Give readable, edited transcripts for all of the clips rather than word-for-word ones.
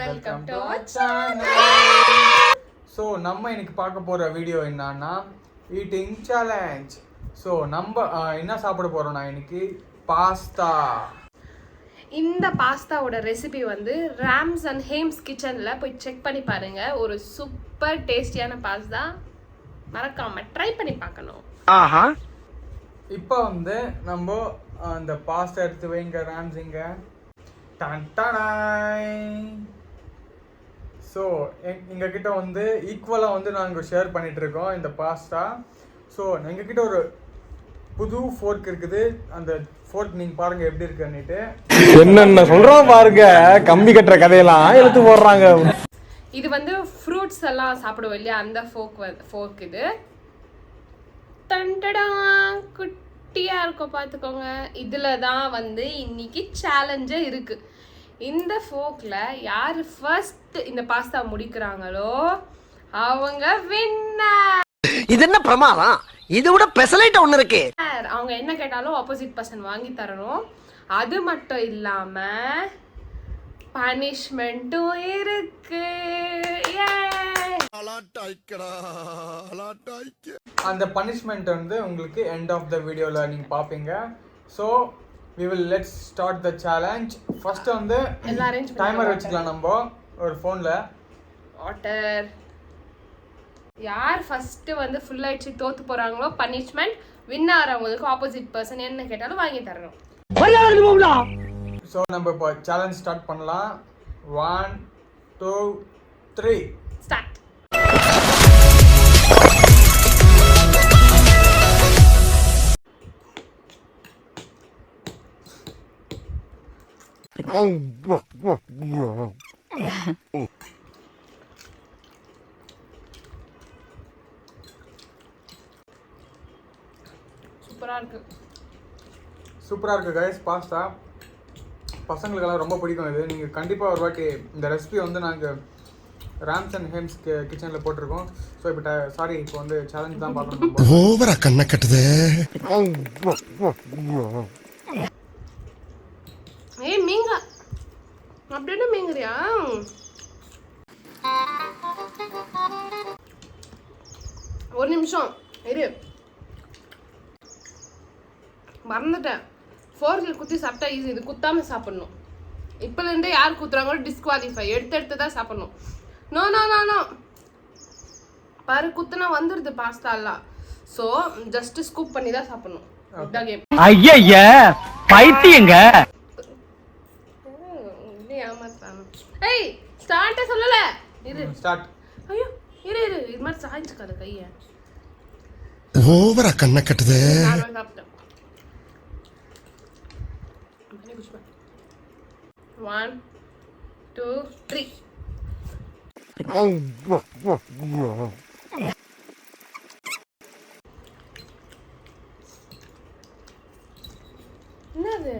Welcome to our channel. So நம்ம இன்னைக்கு பார்க்க போற வீடியோ என்னன்னா eating challenge. So நம்ம என்ன சாப்பிட போறோம்னா இன்னைக்கு பாஸ்தா. இந்த பாஸ்தாவோட ரெசிபி வந்து ராம்ஸ் அண்ட் ஹேம்ஸ் கிச்சன்ல போய் செக் பண்ணி பாருங்க. ஒரு சூப்பர் டேஸ்டியான பாஸ்தா, மறக்காம ட்ரை பண்ணி பார்க்கணும். ஆஹா. இப்போ வந்து நம்ம அந்த பாஸ்தா எடுத்து வைங்க ராம்ஸ் இங்க. ஸோ எங்ககிட்ட வந்து ஈக்குவலாக வந்து நாங்கள் ஷேர் பண்ணிட்டு இருக்கோம் இந்த பாஸ்தா. ஸோ எங்ககிட்ட ஒரு புது ஃபோர்க் இருக்குது. அந்த ஃபோர்க் நீங்கள் பாருங்க எப்படி இருக்குன்னுட்டு. என்னென்ன சொல்றோம் பாருங்க, கம்பி கட்டுற கதையெல்லாம் எடுத்து போடுறாங்க. இது வந்து ஃப்ரூட்ஸ் எல்லாம் சாப்பிடுவோம் இல்லையா, அந்த ஃபோர்க் இது. தண்டடா குட்டியா இருக்கும் பார்த்துக்கோங்க. இதில் தான் வந்து இன்னைக்கு சேலஞ்சே இருக்கு. இந்த ஃபோர்க்ல யார் ஃபர்ஸ்ட் இந்த பாஸ்தா முடிக்கிறாங்களோ அவங்க வின்னர். இது என்ன பிரமாதம், இது விட பெசலைட் ஒண்ணு இருக்கு. அவங்க என்ன கேட்டாலும் ஆப்போசிட் பர்சன் வாங்கி தரணும். அது மட்டும் இல்லாம பனிஷ்மெண்ட்டும் இருக்கு. அந்த பனிஷ்மெண்ட் வந்து உங்களுக்கு எண்ட் ஆஃப் த வீடியோல நீங்க பாப்பீங்க. So we will let's start the challenge. First வந்து டைமர் வச்சுக்கலாம் நம்ம ஒரு ஃபோன்ல. வாட்டர் யார் ஃபர்ஸ்ட் வந்து ஃபுல் ஆயிடுச்சு தோத்து போறாங்களோ பனிஷ்மெண்ட். வின் ஆகிறவங்களுக்கு ஆப்போசிட் பர்சன் என்ன கேட்டாலும் வாங்கி தரணும். ஸோ நம்ம இப்போ சேலஞ்ச் ஸ்டார்ட் பண்ணலாம். 1 2 3 ஸ்டார்ட். சூப்பரா இருக்கு கைஸ் பாஸ்தா. பசங்களுக்கெல்லாம் ரொம்ப பிடிக்கும் இது. நீங்கள் கண்டிப்பாக ஒரு வாட்டி இந்த ரெசிபி வந்து நாங்கள் ராம்ஸ் அண்ட் ஹேம்ஸ் கிச்சனில் போட்டிருக்கோம். ஸோ இப்போ இப்போ வந்து சேலஞ்ச் தான் பார்க்கணும். ஓவரா கண்ணை கட்டுது. ஏய் மீங்க அப்படியே மீங்கறியா? ஒரு நிமிஷம் இரு, மறந்துட்டேன். ஃபோர்க்கில் குத்தி சாப்பிட்டா ஈஸி, இது குத்தாம சாப்பிடணும். இப்போலேருந்தே யார் குத்துறாங்களோ டிஸ்குவாலிஃபை. எடுத்து தான் சாப்பிடணும். நோ நோ நோ நோ பாரு, குத்துனா வந்துடுது பாஸ்தா எல்லாம். ஸோ ஜஸ்ட் ஸ்கூப் பண்ணி தான் சாப்பிடணும். இதுதான் கேம். ஐயா பைத்தியங்க. ஏமாத்தாம ஏய் ஸ்டார்ட்டே சொல்லல. இரு ஸ்டார்ட். ஐயோ இரு இரு, இது மாதிரி சாய்ச்சுக்காத கையை. ஓவரா கண்ணை கட்டுது. நான் சாப்பிட்டேன். 1 2 3 என்னது?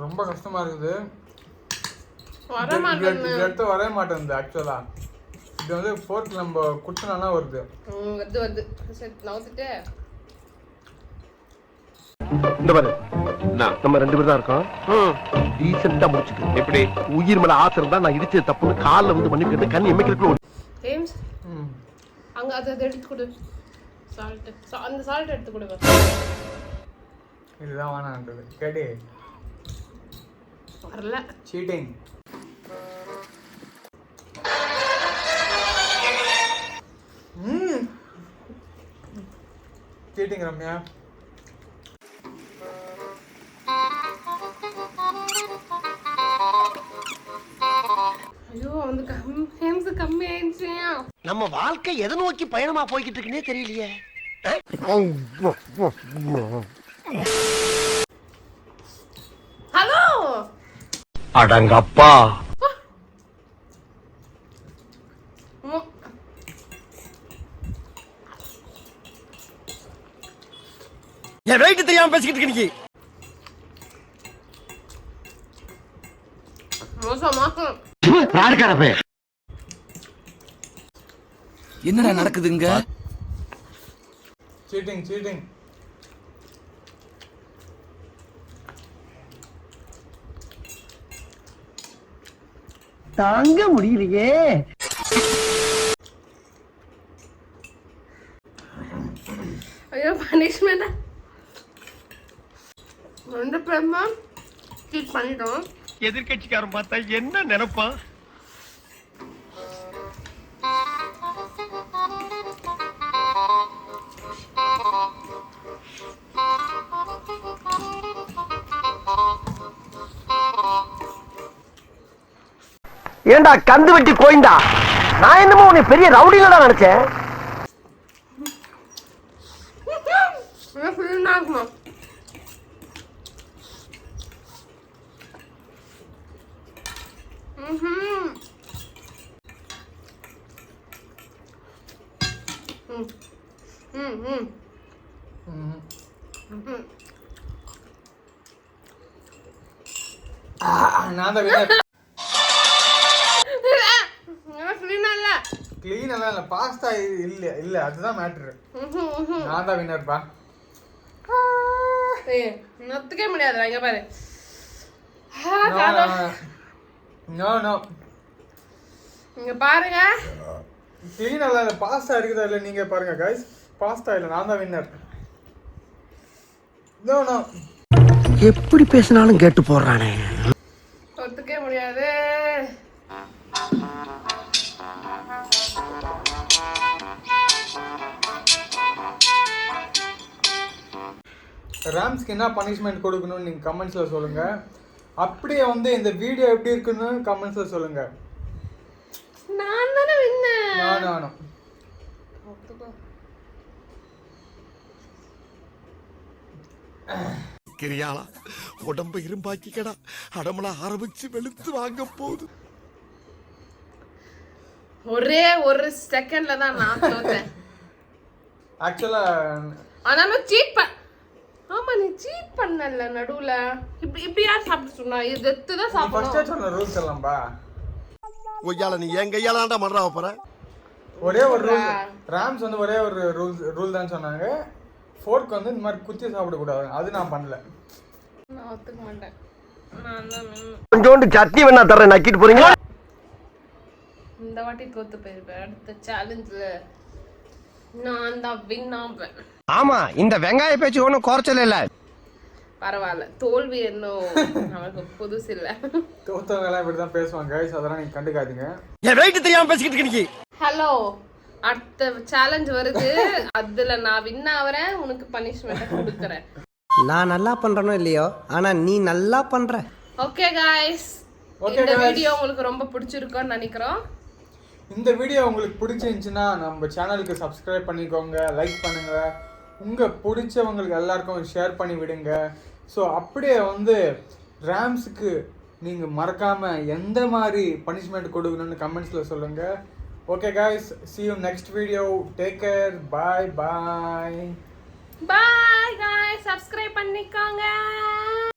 ரொம்ப கஷ்டமா இருக்குது. வரமாட்டேன் வரவே மாட்டேங்குது ஆக்சுவலா. இது வந்து ஃபோர்க் நம்ம குத்துனா வருது. வருது. சரி நவுத்திட்டு இந்த பாரு, நம்ம 2 பேர் தான் இருக்கோம். டீசெண்டா முடிச்சுக்க. எப்படி உயிர் மேல ஆசை இருந்தா நான் இடிச்சது தப்புன்னு காலில் வந்து பண்ணி கேட்டு கண்ணு எம்மைக்கு. ஏம்ஸ் அங்க அதை எடுத்து கொடு. சால்ட், அந்த சால்ட் எடுத்து கொடு. இதுதான் வேணான்றது கேடி. வரல. சீட்டிங். சீட்டிங் ரம்யா. ஐயோ வந்து ஹேம்ஸ் கம்மி ஆயிடுச்சு. நம்ம வாழ்க்கை எதை நோக்கி பயணமா போய்கிட்டு இருக்குன்னே தெரியலையே. ஹலோ அடங்கப்பா. என் வெயிட் தெரியாம பேசிக்கிட்டு இருக்கீங்க. என்னடா நடக்குதுங்க? Cheating cheating. தாங்க முடியலையே. ஐயோ பனிஷ்மெண்டா 2 பேருமா சீட் பண்ணிட்டோம். எதிர்கட்சிக்காரன் பார்த்தா என்ன நினைப்பான்? ஏண்டா கந்து வெட்டி கோயிந்தா, நான் என்னமோ உன்னை பெரிய ரவுடிலடா நினைச்சேன். இருக்குமா நான் தான் winner. Clean எல்லாம் இல்ல, பாஸ்தா இல்ல அதுதான் மேட்டர். நான் தான் வின்னர்ப்பா. நொத்துக்கே முடியாதுடா, இங்க பாரு. நோ இங்க பாருங்க, கிளீன் எல்லாம் இல்ல, பாஸ்தா இருக்குதா இல்ல நீங்க பாருங்க गाइस. பாஸ்தா இல்ல, நான் தான் வின்னர். நோ எப்படி பேசினாலும் கேட்டு போடுறானே. ஒத்துக்கே முடியாது. ராம்ஸ்க்கு என்ன பனிஷ்மெண்ட் கொடுக்கணும்னு நீங்க கமெண்ட்ஸ்ல சொல்லுங்க. அப்படியே வந்து இந்த வீடியோ எப்படி இருக்குன்னு கமெண்ட்ஸ்ல சொல்லுங்க. நான் தானே வின்னர். நானும் கிரியாளா உடம்பு இரும்பாக்கிக்கடா, அடமல ஆரம்பிச்சு வெளுத்து வாங்க போகுது. ஒரே ஒரு செகண்ட்ல தான் நான் தோத்தேன். ஆக்சுவலா ஆனாலும் ஆமா நீ சீட் பண்ணல நடுவுல. இப்படி யார் சாப்பிட சொன்னா? இது எத்து தான் சாப்பிடணும். ஃபர்ஸ்ட் சொன்ன ரூல்ஸ் எல்லாம்பா. ஒய்யால நீ என் கையால தான்டா மறறா போற. ஒரே ஒரு ரூல், ராம்ஸ் வந்து ஒரே ஒரு ரூல் தான் சொன்னாங்க. ஃபோர்க் வந்து இந்த மாதிரி குத்தி சாப்பிட கூடாது. அது நான் பண்ணல. நான் ஒத்துக்க மாட்டேன். நான் தான் கொஞ்சோண்டு சட்னி வேணா தரேன், நக்கிட்டு போறீங்க. இந்த வாட்டி தோத்து போயிருப்பேன். அடுத்த சேலஞ்சில் நான் தான் வின் ஆவேன். ஆமா, இந்த வெங்காய பேச்சு ஒன்றும் குறைச்சல இல்ல. பரவாயில்ல, தோல்வி இன்னும் நமக்கு புதுசு இல்ல. தோத்தவங்க எல்லாம் இப்படிதான் பேசுவாங்க गाइस, அதெல்லாம் நீங்க கண்டுக்காதீங்க. என் வெயிட் தெரியாம பேசிக்கிட்டு இருக்கீங்க. ஹலோ, அடுத்த சேலஞ்ச் வருது. அதுல நான் வின் ஆவறேன், உனக்கு பனிஷ்மெண்ட் கொடுக்கறேன். நான் நல்லா பண்றனோ இல்லையோ, ஆனா நீ நல்லா பண்ற. ஓகே गाइस, இந்த வீடியோ உங்களுக்கு ரொம்ப பிடிச்சிருக்கும்னு நினைக்கிறோம். இந்த வீடியோ உங்களுக்கு பிடிச்சிருந்துச்சுன்னா நம்ம சேனலுக்கு சப்ஸ்கிரைப் பண்ணிக்கோங்க, லைக் பண்ணுங்க, உங்க பிடிச்சவங்களுக்கு எல்லாருக்கும் ஷேர் பண்ணி விடுங்க. ஸோ அப்படியே வந்து ராம்ஸுக்கு நீங்க மறக்காம எந்த மாதிரி பனிஷ்மெண்ட் கொடுக்கணும்னு கமெண்ட்ஸ்ல சொல்லுங்க. Okay guys, see you next video. Take care. Bye bye. Bye guys, subscribe பண்ணிக்கோங்க.